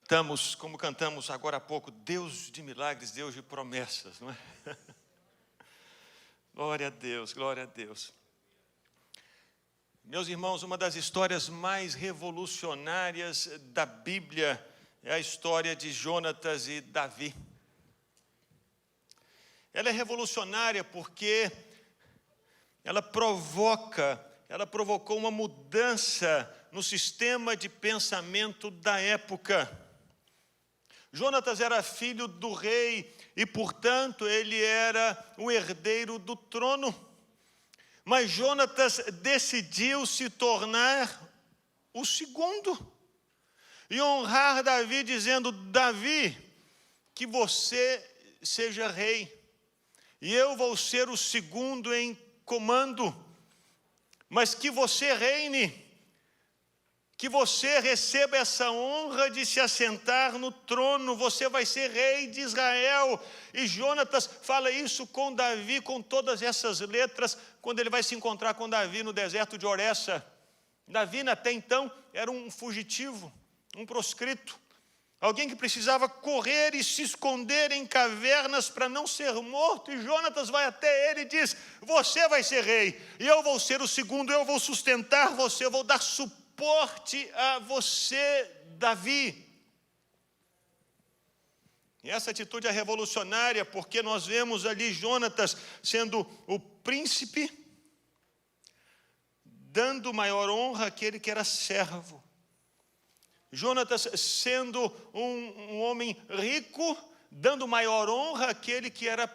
Estamos, como cantamos agora há pouco, Deus de milagres, Deus de promessas, não é? Glória a Deus, glória a Deus. Meus irmãos, uma das histórias mais revolucionárias da Bíblia é a história de Jonatas e Davi. Ela é revolucionária porque ela provocou uma mudança no sistema de pensamento da época. Jonatas era filho do rei e, portanto, ele era o herdeiro do trono. Mas Jonatas decidiu se tornar o segundo e honrar Davi, dizendo: Davi, que você seja rei, e eu vou ser o segundo em comando, mas que você reine, que você receba essa honra de se assentar no trono, você vai ser rei de Israel. E Jonatas fala isso com Davi, com todas essas letras, quando ele vai se encontrar com Davi no deserto de Oressa. Davi, até então, era um fugitivo, um proscrito, alguém que precisava correr e se esconder em cavernas para não ser morto. E Jonatas vai até ele e diz: você vai ser rei, e eu vou ser o segundo, eu vou sustentar você, eu vou dar suporte a você, Davi. E essa atitude é revolucionária, porque nós vemos ali Jonatas sendo o príncipe, dando maior honra àquele que era servo. Jonatas sendo um homem rico, dando maior honra àquele que era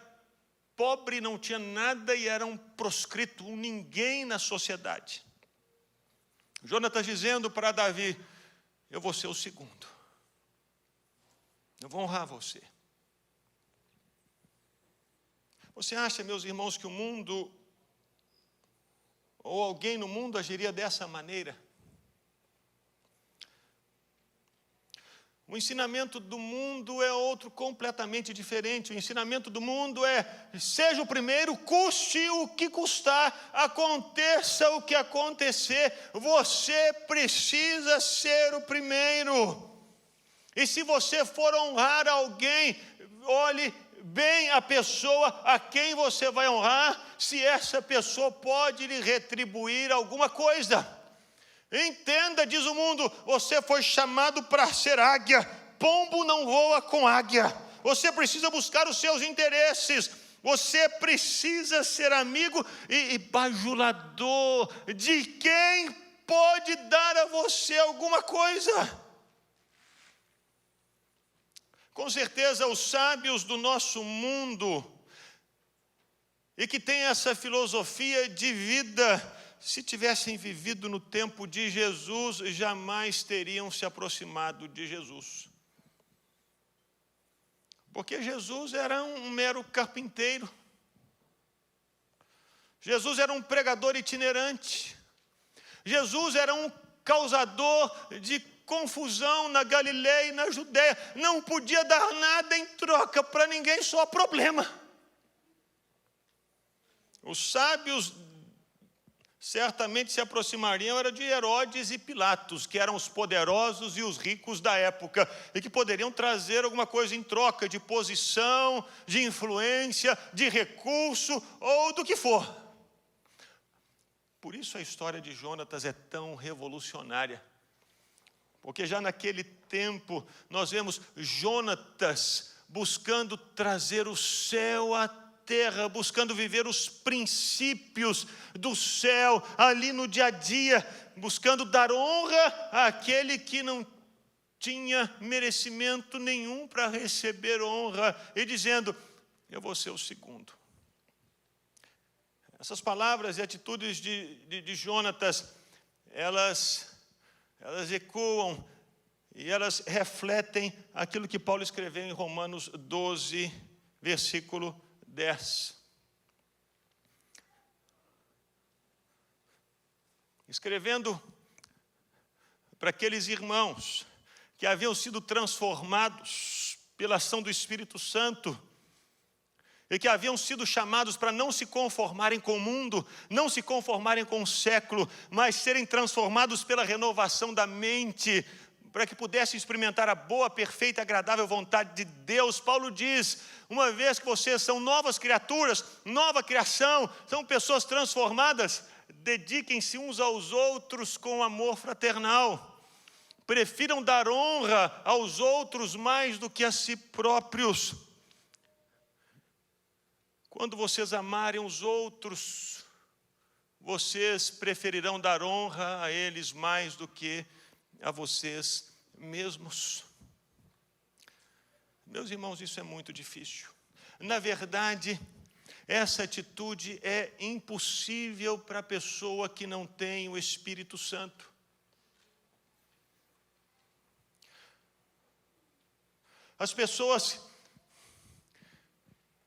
pobre, não tinha nada e era um proscrito, um ninguém na sociedade. Jonatas dizendo para Davi: eu vou ser o segundo, eu vou honrar você. Você acha, meus irmãos, que o mundo, ou alguém no mundo, agiria dessa maneira? O ensinamento do mundo é outro completamente diferente. O ensinamento do mundo é: seja o primeiro, custe o que custar, aconteça o que acontecer, você precisa ser o primeiro. E se você for honrar alguém, olhe bem a pessoa a quem você vai honrar, se essa pessoa pode lhe retribuir alguma coisa. Entenda, diz o mundo, você foi chamado para ser águia, pombo não voa com águia. Você precisa buscar os seus interesses, você precisa ser amigo e bajulador de quem pode dar a você alguma coisa. Com certeza os sábios do nosso mundo, e que têm essa filosofia de vida, se tivessem vivido no tempo de Jesus, jamais teriam se aproximado de Jesus. Porque Jesus era um mero carpinteiro. Jesus era um pregador itinerante. Jesus era um causador de confusão na Galileia e na Judéia. Não podia dar nada em troca para ninguém, só problema. Os sábios certamente se aproximariam era de Herodes e Pilatos, que eram os poderosos e os ricos da época, e que poderiam trazer alguma coisa em troca de posição, de influência, de recurso, ou do que for. Por isso a história de Jonatas é tão revolucionária, porque já naquele tempo nós vemos Jonatas buscando trazer o céu à terra, buscando viver os princípios do céu ali no dia a dia, buscando dar honra àquele que não tinha merecimento nenhum para receber honra, e dizendo: eu vou ser o segundo. Essas palavras e atitudes de Jonatas, elas ecoam e elas refletem aquilo que Paulo escreveu em Romanos 12, versículo 10. Escrevendo para aqueles irmãos que haviam sido transformados pela ação do Espírito Santo e que haviam sido chamados para não se conformarem com o mundo, não se conformarem com o século, mas serem transformados pela renovação da mente, para que pudessem experimentar a boa, perfeita e agradável vontade de Deus. Paulo diz, uma vez que vocês são novas criaturas, nova criação, são pessoas transformadas, dediquem-se uns aos outros com amor fraternal. Prefiram dar honra aos outros mais do que a si próprios. Quando vocês amarem os outros, vocês preferirão dar honra a eles mais do que a vocês mesmos. Meus irmãos, isso é muito difícil. Na verdade, essa atitude é impossível para a pessoa que não tem o Espírito Santo. As pessoas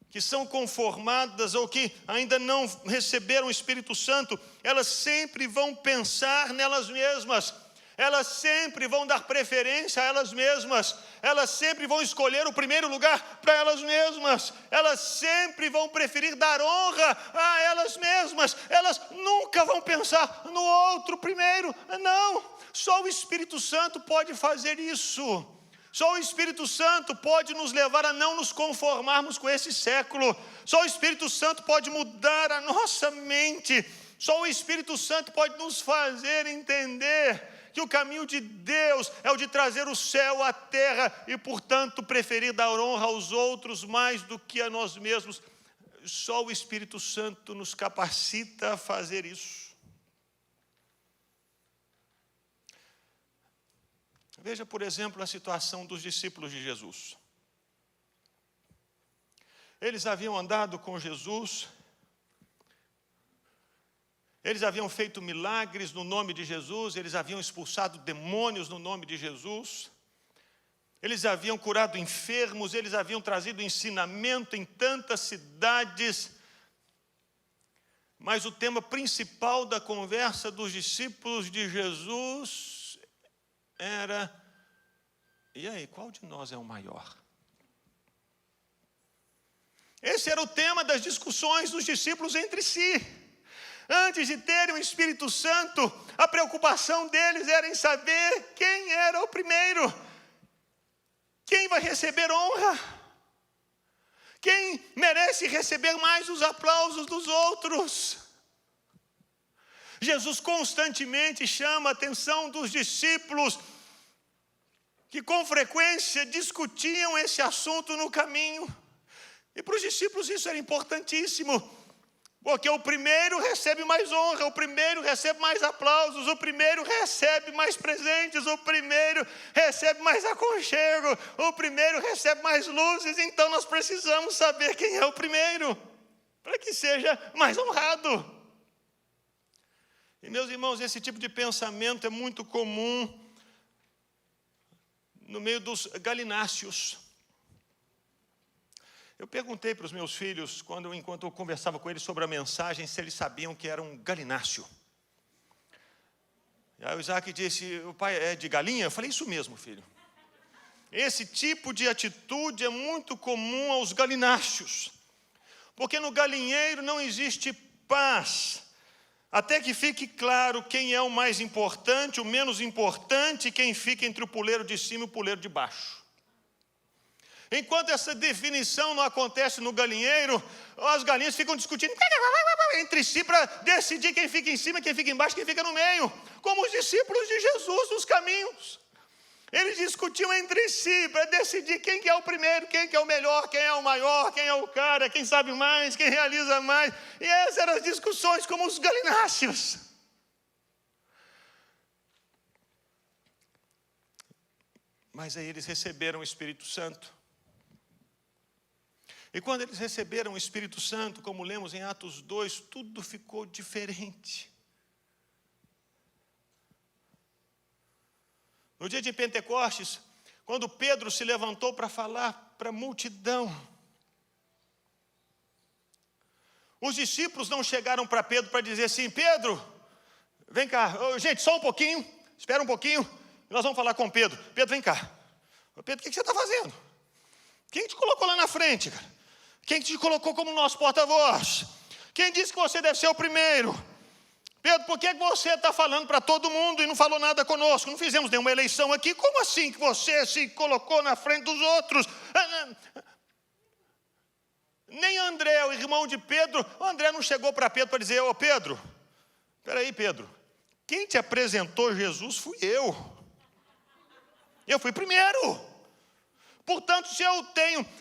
que são conformadas ou que ainda não receberam o Espírito Santo, elas sempre vão pensar nelas mesmas, elas sempre vão dar preferência a elas mesmas, elas sempre vão escolher o primeiro lugar para elas mesmas, elas sempre vão preferir dar honra a elas mesmas, elas nunca vão pensar no outro primeiro. Não, só o Espírito Santo pode fazer isso. Só o Espírito Santo pode nos levar a não nos conformarmos com esse século. Só o Espírito Santo pode mudar a nossa mente. Só o Espírito Santo pode nos fazer entender que o caminho de Deus é o de trazer o céu à terra e, portanto, preferir dar honra aos outros mais do que a nós mesmos. Só o Espírito Santo nos capacita a fazer isso. Veja, por exemplo, a situação dos discípulos de Jesus. Eles haviam andado com Jesus, eles haviam feito milagres no nome de Jesus, eles haviam expulsado demônios no nome de Jesus, eles haviam curado enfermos, eles haviam trazido ensinamento em tantas cidades. Mas o tema principal da conversa dos discípulos de Jesus era, e aí, qual de nós é o maior? Esse era o tema das discussões dos discípulos entre si. Antes de terem o Espírito Santo, a preocupação deles era em saber quem era o primeiro, quem vai receber honra, quem merece receber mais os aplausos dos outros. Jesus constantemente chama a atenção dos discípulos, que com frequência discutiam esse assunto no caminho. E para os discípulos isso era importantíssimo, porque o primeiro recebe mais honra, o primeiro recebe mais aplausos, o primeiro recebe mais presentes, o primeiro recebe mais aconchego, o primeiro recebe mais luzes. Então nós precisamos saber quem é o primeiro, para que seja mais honrado. E, meus irmãos, esse tipo de pensamento é muito comum no meio dos galináceos. Eu perguntei para os meus filhos, enquanto eu conversava com eles sobre a mensagem, se eles sabiam que era um galináceo. E aí o Isaac disse, o pai é de galinha? Eu falei, isso mesmo, filho. Esse tipo de atitude é muito comum aos galináceos, porque no galinheiro não existe paz, até que fique claro quem é o mais importante, o menos importante, quem fica entre o puleiro de cima e o puleiro de baixo. Enquanto essa definição não acontece no galinheiro, as galinhas ficam discutindo entre si para decidir quem fica em cima, quem fica embaixo, quem fica no meio, como os discípulos de Jesus nos caminhos. Eles discutiam entre si para decidir quem que é o primeiro, quem que é o melhor, quem é o maior, quem é o cara, quem sabe mais, quem realiza mais. E essas eram as discussões como os galináceos. Mas aí eles receberam o Espírito Santo. E quando eles receberam o Espírito Santo, como lemos em Atos 2, tudo ficou diferente. No dia de Pentecostes, quando Pedro se levantou para falar para a multidão, os discípulos não chegaram para Pedro para dizer assim, Pedro, vem cá, gente, só um pouquinho, espera um pouquinho, nós vamos falar com Pedro. Pedro, vem cá. Pedro, o que você está fazendo? Quem te colocou lá na frente, cara? Quem te colocou como nosso porta-voz? Quem disse que você deve ser o primeiro? Pedro, por que você está falando para todo mundo e não falou nada conosco? Não fizemos nenhuma eleição aqui. Como assim que você se colocou na frente dos outros? Nem André, o irmão de Pedro, o André não chegou para Pedro para dizer: ô Pedro, espera aí, Pedro, quem te apresentou Jesus fui eu. Eu fui primeiro. Portanto, se eu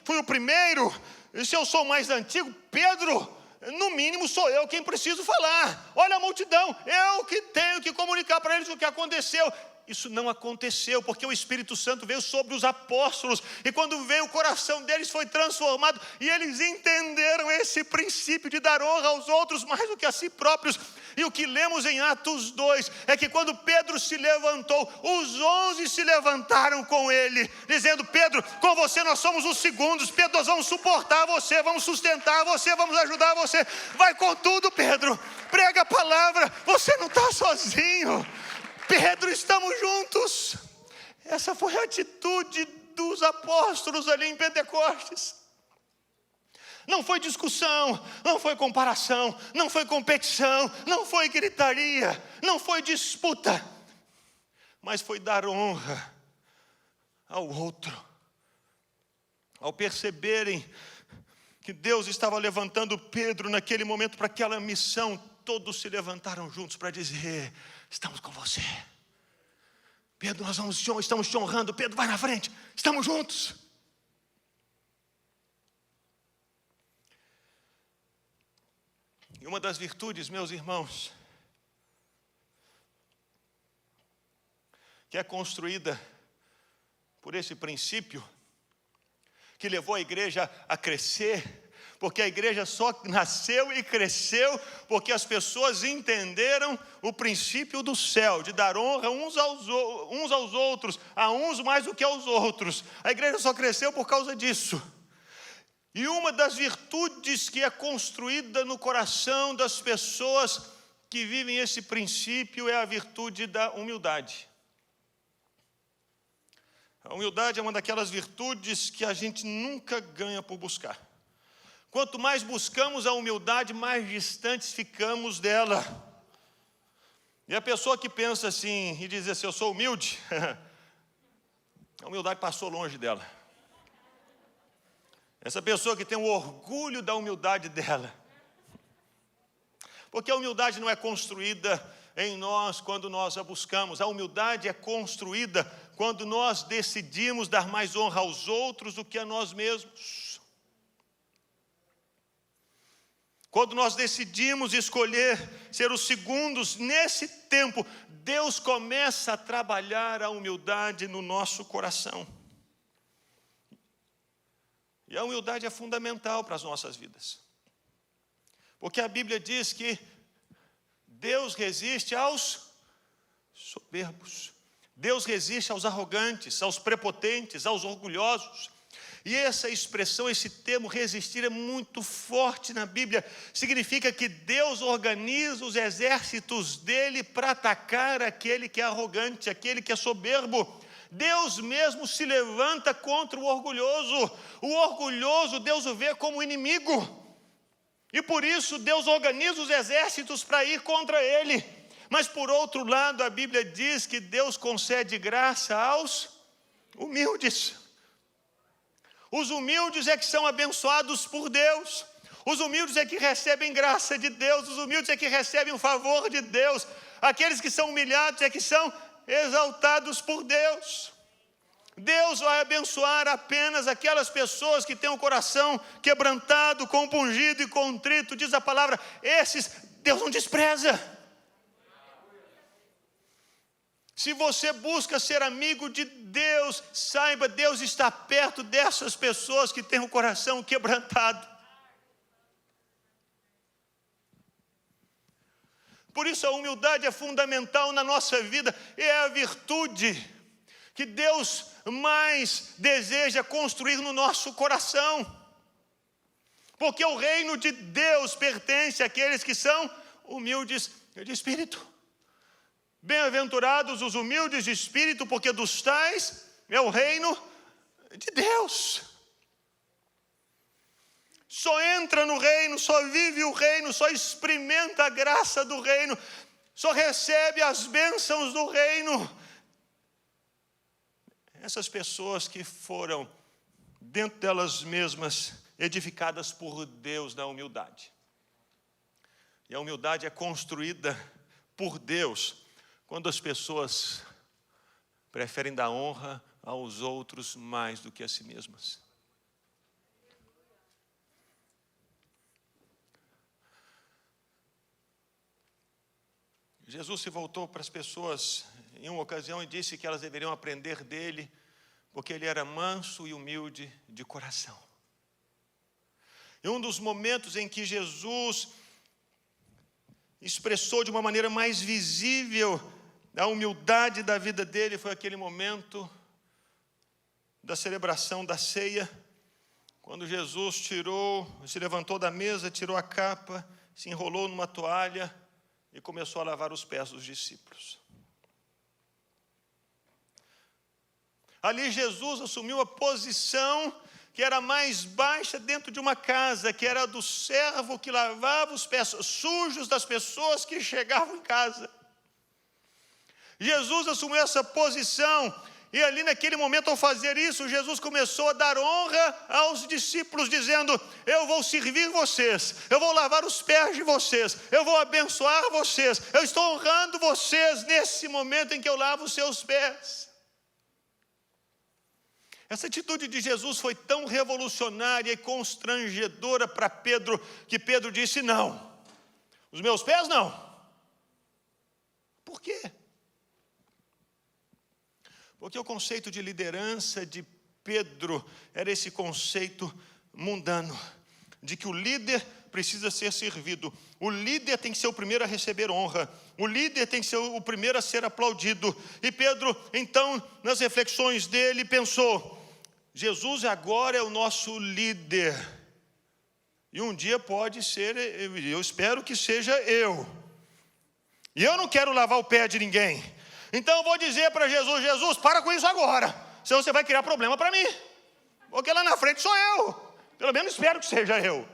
fui o primeiro, e se eu sou o mais antigo, Pedro, no mínimo sou eu quem preciso falar. Olha a multidão, eu que tenho que comunicar para eles o que aconteceu. Isso não aconteceu, porque o Espírito Santo veio sobre os apóstolos, e quando veio o coração deles foi transformado, e eles entenderam esse princípio de dar honra aos outros mais do que a si próprios. E o que lemos em Atos 2, é que quando Pedro se levantou, os 11 se levantaram com ele, dizendo: Pedro, com você nós somos os segundos, Pedro, nós vamos suportar você, vamos sustentar você, vamos ajudar você, vai com tudo, Pedro, prega a palavra, você não está sozinho. Pedro, estamos juntos. Essa foi a atitude dos apóstolos ali em Pentecostes. Não foi discussão, não foi comparação, não foi competição, não foi gritaria, não foi disputa, mas foi dar honra ao outro. Ao perceberem que Deus estava levantando Pedro naquele momento para aquela missão, todos se levantaram juntos para dizer: estamos com você. Pedro, estamos te honrando. Pedro, vai na frente, estamos juntos. E uma das virtudes, meus irmãos, que é construída por esse princípio, que levou a igreja a crescer, porque a igreja só nasceu e cresceu porque as pessoas entenderam o princípio do céu, de dar honra uns aos outros, a uns mais do que aos outros. A igreja só cresceu por causa disso. E uma das virtudes que é construída no coração das pessoas que vivem esse princípio é a virtude da humildade. A humildade é uma daquelas virtudes que a gente nunca ganha por buscar. Quanto mais buscamos a humildade, mais distantes ficamos dela. E a pessoa que pensa assim e diz assim: eu sou humilde, a humildade passou longe dela. Essa pessoa que tem o orgulho da humildade dela. Porque a humildade não é construída em nós quando nós a buscamos. A humildade é construída quando nós decidimos dar mais honra aos outros do que a nós mesmos. Quando nós decidimos escolher ser os segundos, nesse tempo, Deus começa a trabalhar a humildade no nosso coração. E a humildade é fundamental para as nossas vidas. Porque a Bíblia diz que Deus resiste aos soberbos. Deus resiste aos arrogantes, aos prepotentes, aos orgulhosos. E essa expressão, esse termo resistir é muito forte na Bíblia. Significa que Deus organiza os exércitos dele para atacar aquele que é arrogante, aquele que é soberbo. Deus mesmo se levanta contra o orgulhoso. O orgulhoso Deus o vê como inimigo. E por isso Deus organiza os exércitos para ir contra ele. Mas por outro lado, a Bíblia diz que Deus concede graça aos humildes. Os humildes é que são abençoados por Deus. Os humildes é que recebem graça de Deus. Os humildes é que recebem o favor de Deus. Aqueles que são humilhados é que são exaltados por Deus. Deus vai abençoar apenas aquelas pessoas que têm o coração quebrantado, compungido e contrito. Diz a palavra, esses Deus não despreza. Se você busca ser amigo de Deus, saiba, Deus está perto dessas pessoas que têm o coração quebrantado. Por isso a humildade é fundamental na nossa vida, é a virtude que Deus mais deseja construir no nosso coração. Porque o reino de Deus pertence àqueles que são humildes de espírito. Bem-aventurados os humildes de espírito, porque dos tais é o reino de Deus. Só entra no reino, só vive o reino, só experimenta a graça do reino só recebe as bênçãos do reino. Essas pessoas que foram, dentro delas mesmas, edificadas por Deus na humildade. E a humildade é construída por Deus quando as pessoas preferem dar honra aos outros mais do que a si mesmas. Jesus se voltou para as pessoas em uma ocasião e disse que elas deveriam aprender dele, porque ele era manso e humilde de coração. E um dos momentos em que Jesus expressou de uma maneira mais visível a humildade da vida dele foi aquele momento da celebração da ceia, quando Jesus se levantou da mesa, tirou a capa, se enrolou numa toalha e começou a lavar os pés dos discípulos. Ali Jesus assumiu a posição que era mais baixa dentro de uma casa, que era do servo que lavava os pés sujos das pessoas que chegavam em casa. Jesus assumiu essa posição, e ali naquele momento, ao fazer isso, Jesus começou a dar honra aos discípulos, dizendo: eu vou servir vocês, eu vou lavar os pés de vocês, eu vou abençoar vocês, eu estou honrando vocês nesse momento em que eu lavo os seus pés. Essa atitude de Jesus foi tão revolucionária e constrangedora para Pedro, que Pedro disse: não, os meus pés não. Por quê? Porque o conceito de liderança de Pedro era esse conceito mundano, de que o líder precisa ser servido, o líder tem que ser o primeiro a receber honra, o líder tem que ser o primeiro a ser aplaudido. E Pedro, então, nas reflexões dele, pensou: Jesus agora é o nosso líder, e um dia pode ser, eu espero que seja eu, e eu não quero lavar o pé de ninguém. Então eu vou dizer para Jesus: Jesus, para com isso agora, senão você vai criar problema para mim, porque lá na frente sou eu, pelo menos espero que seja eu.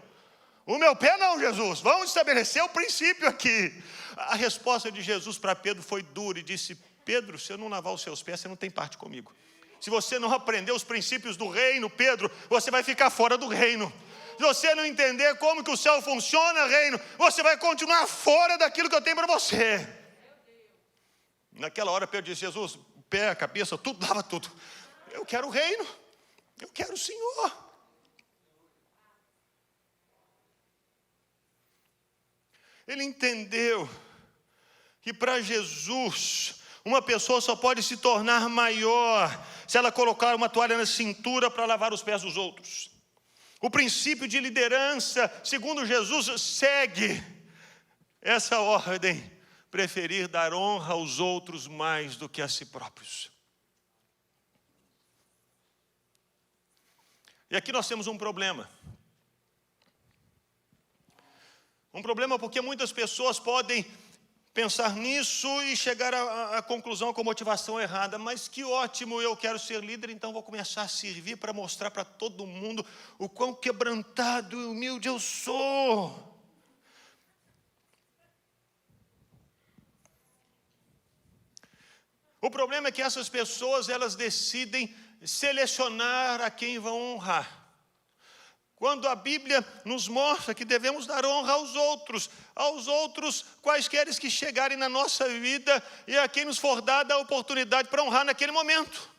O meu pé não, Jesus, vamos estabelecer o princípio aqui. A resposta de Jesus para Pedro foi dura e disse: Pedro, se eu não lavar os seus pés, você não tem parte comigo. Se você não aprender os princípios do reino, Pedro, você vai ficar fora do reino. Se você não entender como que o céu funciona, reino, você vai continuar fora daquilo que eu tenho para você. Naquela hora Pedro disse: Jesus, o pé, a cabeça, tudo, lava tudo. Eu quero o reino, eu quero o Senhor. Ele entendeu que para Jesus uma pessoa só pode se tornar maior se ela colocar uma toalha na cintura para lavar os pés dos outros. O princípio de liderança, segundo Jesus, segue essa ordem: preferir dar honra aos outros mais do que a si próprios. E aqui nós temos um problema. Um problema porque muitas pessoas podem pensar nisso e chegar à conclusão com motivação errada: mas que ótimo, eu quero ser líder, então vou começar a servir para mostrar para todo mundo o quão quebrantado e humilde eu sou. O problema é que essas pessoas, elas decidem selecionar a quem vão honrar, quando a Bíblia nos mostra que devemos dar honra aos outros quaisquer que chegarem na nossa vida e a quem nos for dada a oportunidade para honrar naquele momento.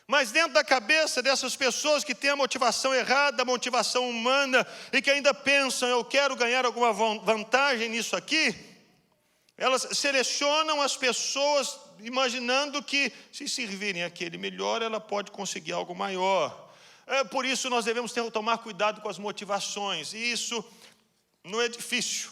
Mas dentro da cabeça dessas pessoas que têm a motivação errada, a motivação humana, e que ainda pensam: eu quero ganhar alguma vantagem nisso aqui, elas selecionam as pessoas imaginando que, se servirem aquele melhor, ela pode conseguir algo maior. Por isso nós devemos tomar cuidado com as motivações, e isso não é difícil.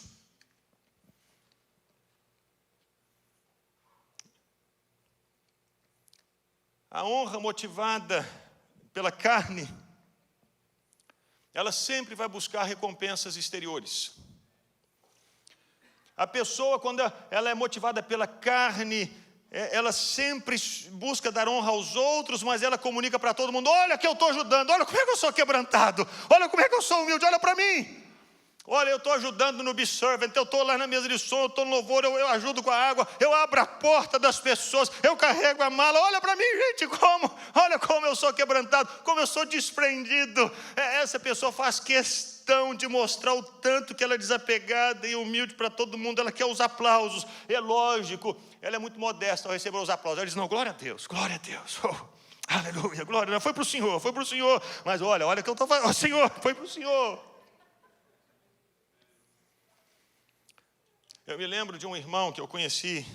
A honra motivada pela carne, ela sempre vai buscar recompensas exteriores. A pessoa, quando ela é motivada pela carne, ela sempre busca dar honra aos outros, mas ela comunica para todo mundo: olha que eu estou ajudando, olha como é que eu sou quebrantado, olha como é que eu sou humilde, olha para mim. Olha, eu estou ajudando no Be-Servant, eu estou lá na mesa de som, eu estou no louvor, eu ajudo com a água, eu abro a porta das pessoas, eu carrego a mala. Olha para mim, gente, olha como eu sou quebrantado, como eu sou desprendido. Essa pessoa faz questão de mostrar o tanto que ela é desapegada e humilde para todo mundo. Ela quer os aplausos, é lógico, ela é muito modesta ao receber os aplausos. Ela diz, não, glória a Deus, oh, aleluia, glória, não, foi para o Senhor, mas olha o que eu estou fazendo, Senhor, foi para o Senhor. Eu me lembro de um irmão que eu conheci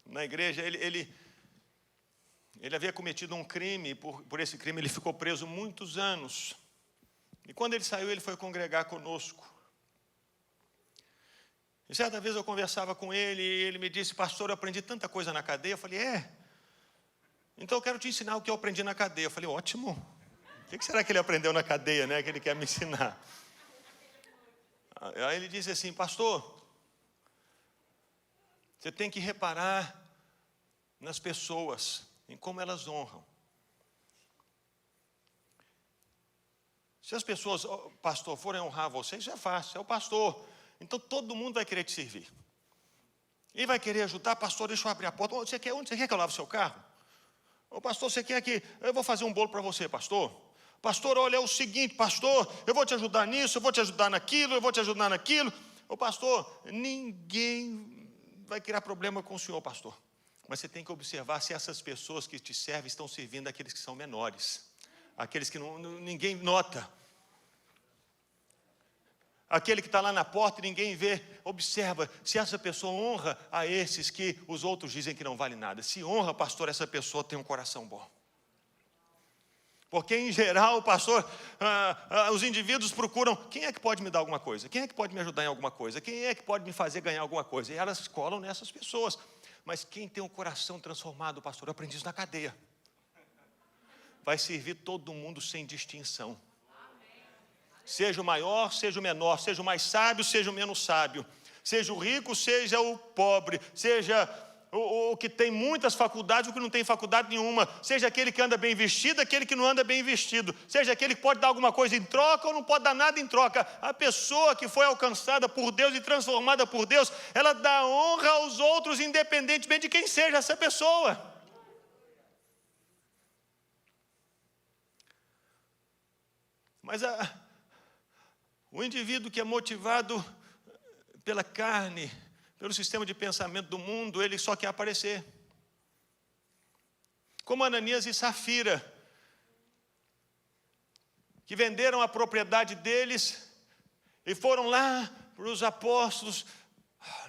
na igreja. Ele havia cometido um crime, por esse crime ele ficou preso muitos anos. E quando ele saiu, ele foi congregar conosco. E certa vez eu conversava com ele, e ele me disse, pastor, eu aprendi tanta coisa na cadeia. Eu falei, então eu quero te ensinar o que eu aprendi na cadeia. Eu falei, ótimo. O que será que ele aprendeu na cadeia, né, que ele quer me ensinar? Aí ele disse assim, pastor, você tem que reparar nas pessoas, em como elas honram. Se as pessoas, pastor, forem honrar você, isso é fácil, é o pastor. Então todo mundo vai querer te servir. E vai querer ajudar, pastor, deixa eu abrir a porta. Onde você quer que eu lave o seu carro? Ô pastor, você quer que eu vou fazer um bolo para você, pastor? Pastor, olha, é o seguinte, pastor, eu vou te ajudar nisso, eu vou te ajudar naquilo, eu vou te ajudar naquilo. Ô pastor, ninguém vai criar problema com o senhor, pastor. Mas você tem que observar se essas pessoas que te servem estão servindo aqueles que são menores. Aqueles que ninguém nota. Aquele que está lá na porta e ninguém vê. Observa se essa pessoa honra a esses que os outros dizem que não vale nada. Se honra, pastor, essa pessoa tem um coração bom. Porque, em geral, pastor, os indivíduos procuram, quem é que pode me dar alguma coisa? Quem é que pode me ajudar em alguma coisa? Quem é que pode me fazer ganhar alguma coisa? E elas colam nessas pessoas. Mas quem tem um coração transformado, pastor, eu aprendi isso na cadeia, vai servir todo mundo sem distinção. Seja o maior, seja o menor, seja o mais sábio, seja o menos sábio. Seja o rico, seja o pobre, seja o que tem muitas faculdades, o que não tem faculdade nenhuma, seja aquele que anda bem vestido, aquele que não anda bem vestido, seja aquele que pode dar alguma coisa em troca ou não pode dar nada em troca. A pessoa que foi alcançada por Deus e transformada por Deus, ela dá honra aos outros, independentemente de quem seja essa pessoa. Mas o indivíduo que é motivado pela carne, pelo sistema de pensamento do mundo, ele só quer aparecer. Como Ananias e Safira, que venderam a propriedade deles e foram lá para os apóstolos.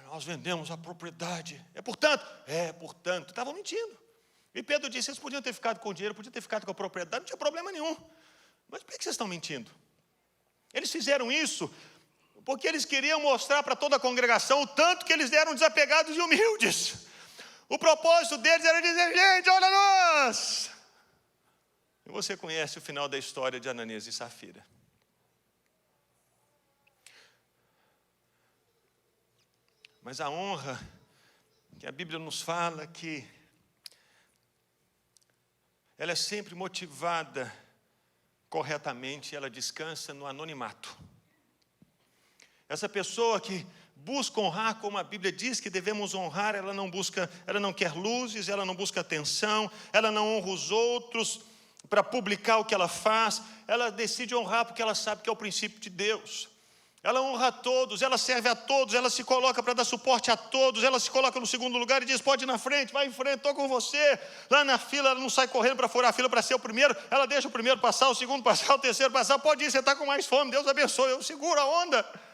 Nós vendemos a propriedade. Portanto, estavam mentindo. E Pedro disse, vocês podiam ter ficado com o dinheiro, podiam ter ficado com a propriedade, não tinha problema nenhum. Mas por que vocês estão mentindo? Eles fizeram isso porque eles queriam mostrar para toda a congregação o tanto que eles eram desapegados e humildes. O propósito deles era dizer, gente, olha nós. E você conhece o final da história de Ananias e Safira. Mas a honra que a Bíblia nos fala que ela é sempre motivada corretamente, ela descansa no anonimato. Essa pessoa que busca honrar como a Bíblia diz que devemos honrar, ela não quer luzes, ela não busca atenção, ela não honra os outros para publicar o que ela faz, ela decide honrar porque ela sabe que é o princípio de Deus. Ela honra a todos, ela serve a todos, ela se coloca para dar suporte a todos, ela se coloca no segundo lugar e diz, pode ir na frente, vai em frente, estou com você. Lá na fila, ela não sai correndo para furar a fila para ser o primeiro, ela deixa o primeiro passar, o segundo passar, o terceiro passar, pode ir, você está com mais fome, Deus abençoe, eu seguro a onda.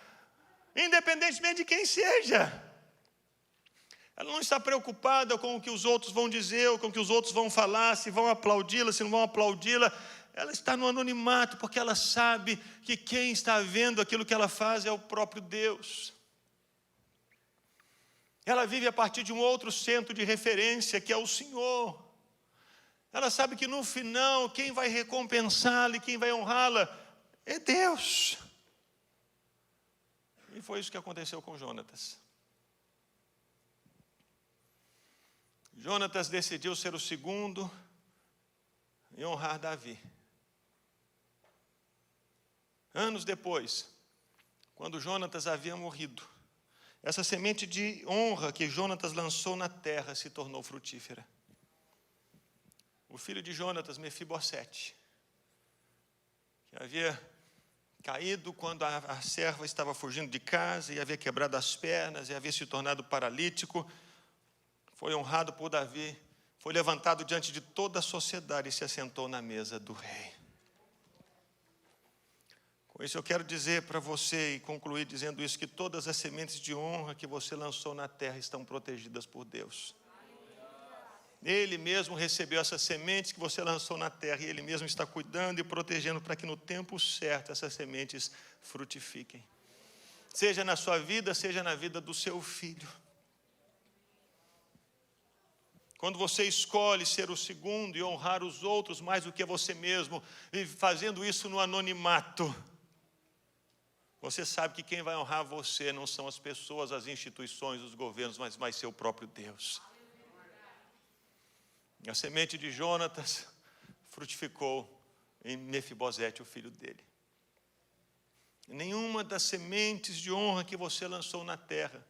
Independentemente de quem seja. Ela não está preocupada com o que os outros vão dizer, ou com o que os outros vão falar, se vão aplaudi-la, se não vão aplaudi-la. Ela está no anonimato, porque ela sabe que quem está vendo aquilo que ela faz é o próprio Deus. Ela vive a partir de um outro centro de referência, que é o Senhor. Ela sabe que no final, quem vai recompensá-la e quem vai honrá-la é Deus. E foi isso que aconteceu com Jonatas. Jonatas decidiu ser o segundo e honrar Davi. Anos depois, quando Jonatas havia morrido, essa semente de honra que Jonatas lançou na terra se tornou frutífera. O filho de Jonatas, Mefibosete, que havia caído quando a serva estava fugindo de casa e havia quebrado as pernas e havia se tornado paralítico, foi honrado por Davi, foi levantado diante de toda a sociedade e se assentou na mesa do rei. Com isso eu quero dizer para você e concluir dizendo isso, que todas as sementes de honra que você lançou na terra estão protegidas por Deus. Ele mesmo recebeu essas sementes que você lançou na terra e Ele mesmo está cuidando e protegendo para que no tempo certo essas sementes frutifiquem. Seja na sua vida, seja na vida do seu filho. Quando você escolhe ser o segundo e honrar os outros mais do que você mesmo, e fazendo isso no anonimato, você sabe que quem vai honrar você não são as pessoas, as instituições, os governos, mas vai ser o próprio Deus. A semente de Jonatas frutificou em Mefibosete, o filho dele. Nenhuma das sementes de honra que você lançou na terra,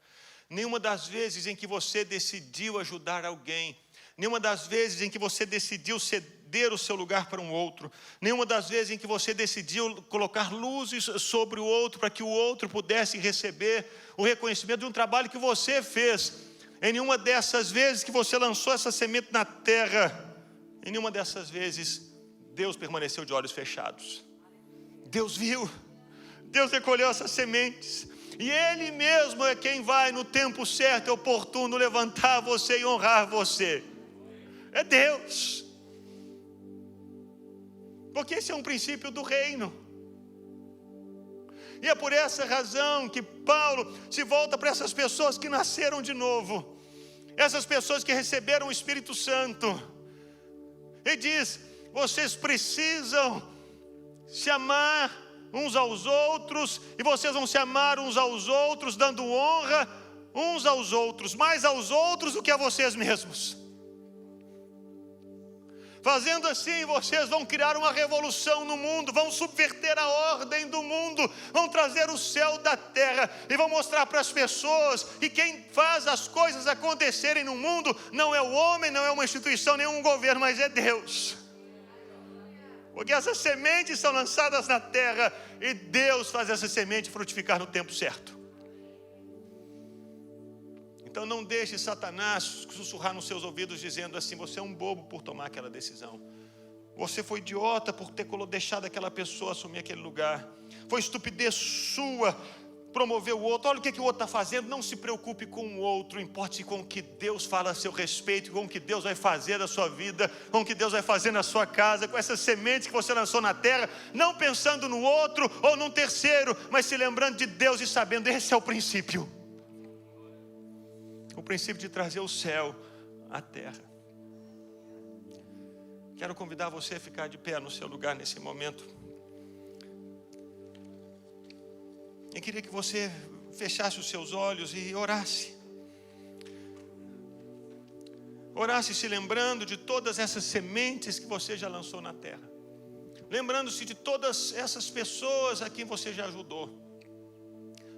nenhuma das vezes em que você decidiu ajudar alguém, nenhuma das vezes em que você decidiu ceder o seu lugar para um outro, nenhuma das vezes em que você decidiu colocar luzes sobre o outro para que o outro pudesse receber o reconhecimento de um trabalho que você fez, em nenhuma dessas vezes que você lançou essa semente na terra, em nenhuma dessas vezes Deus permaneceu de olhos fechados. Deus viu, Deus recolheu essas sementes, e Ele mesmo é quem vai no tempo certo e oportuno levantar você e honrar você. É Deus. Porque esse é um princípio do reino. E é por essa razão que Paulo se volta para essas pessoas que nasceram de novo, essas pessoas que receberam o Espírito Santo, e diz: vocês precisam se amar uns aos outros, e vocês vão se amar uns aos outros, dando honra uns aos outros, mais aos outros do que a vocês mesmos. Fazendo assim, vocês vão criar uma revolução no mundo, vão subverter a ordem do mundo, vão trazer o céu da terra e vão mostrar para as pessoas que quem faz as coisas acontecerem no mundo não é o homem, não é uma instituição, nem um governo, mas é Deus. Porque essas sementes são lançadas na terra e Deus faz essa semente frutificar no tempo certo. Então não deixe Satanás sussurrar nos seus ouvidos dizendo assim: você é um bobo por tomar aquela decisão, você foi idiota por ter deixado aquela pessoa assumir aquele lugar, foi estupidez sua promover o outro, olha o que o outro está fazendo. Não se preocupe com o outro, importe com o que Deus fala a seu respeito, com o que Deus vai fazer na sua vida, com o que Deus vai fazer na sua casa, com essas sementes que você lançou na terra, não pensando no outro ou num terceiro, mas se lembrando de Deus e sabendo, esse é o princípio. O princípio de trazer o céu à terra. Quero convidar você a ficar de pé no seu lugar nesse momento. Eu queria que você fechasse os seus olhos e orasse. Orasse se lembrando de todas essas sementes que você já lançou na terra. Lembrando-se de todas essas pessoas a quem você já ajudou.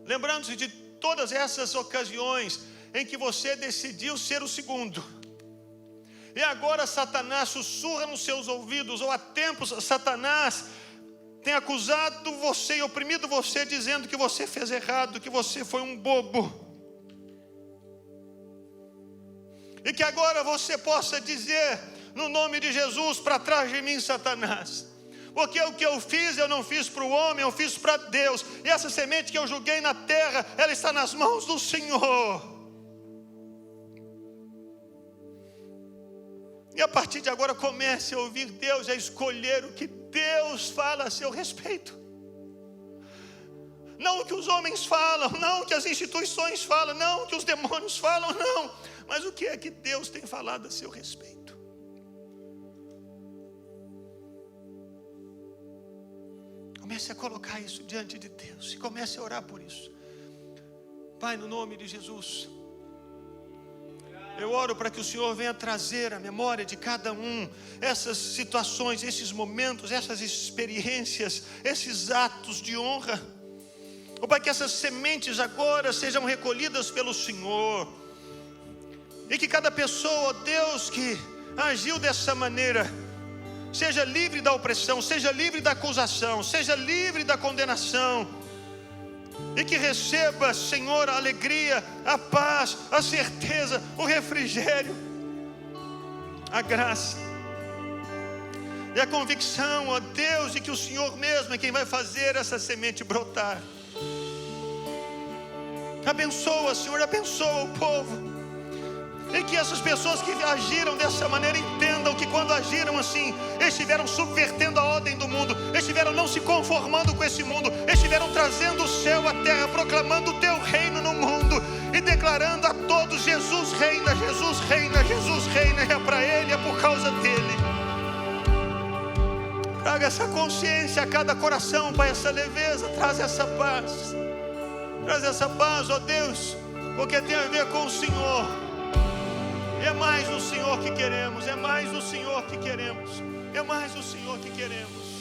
Lembrando-se de todas essas ocasiões em que você decidiu ser o segundo. E agora Satanás sussurra nos seus ouvidos, ou há tempos Satanás tem acusado você e oprimido você, dizendo que você fez errado, que você foi um bobo. E que agora você possa dizer, no nome de Jesus: para trás de mim, Satanás. Porque o que eu fiz, eu não fiz para o homem, eu fiz para Deus. E essa semente que eu joguei na terra, ela está nas mãos do Senhor. E a partir de agora comece a ouvir Deus, a escolher o que Deus fala a seu respeito. Não o que os homens falam, não o que as instituições falam, não o que os demônios falam, não. Mas o que é que Deus tem falado a seu respeito. Comece a colocar isso diante de Deus e comece a orar por isso. Pai, no nome de Jesus, eu oro para que o Senhor venha trazer à memória de cada um essas situações, esses momentos, essas experiências, esses atos de honra. Oh Pai, que essas sementes agora sejam recolhidas pelo Senhor, e que cada pessoa, oh Deus, que agiu dessa maneira, seja livre da opressão, seja livre da acusação, seja livre da condenação, e que receba, Senhor, a alegria, a paz, a certeza, o refrigério, a graça e a convicção, ó Deus, de que o Senhor mesmo é quem vai fazer essa semente brotar. Abençoa, Senhor, abençoa o povo, e que essas pessoas que agiram dessa maneira entendam que quando agiram assim, estiveram subvertendo a ordem do mundo, estiveram não se conformando com esse mundo, estiveram trazendo o céu à terra, proclamando o teu reino no mundo e declarando a todos: Jesus reina, Jesus reina, Jesus reina, e é para Ele, é por causa dEle. Traga essa consciência a cada coração, Pai, essa leveza, traz essa paz, ó Deus, porque tem a ver com o Senhor. É mais o Senhor que queremos, é mais o Senhor que queremos, é mais o Senhor que queremos.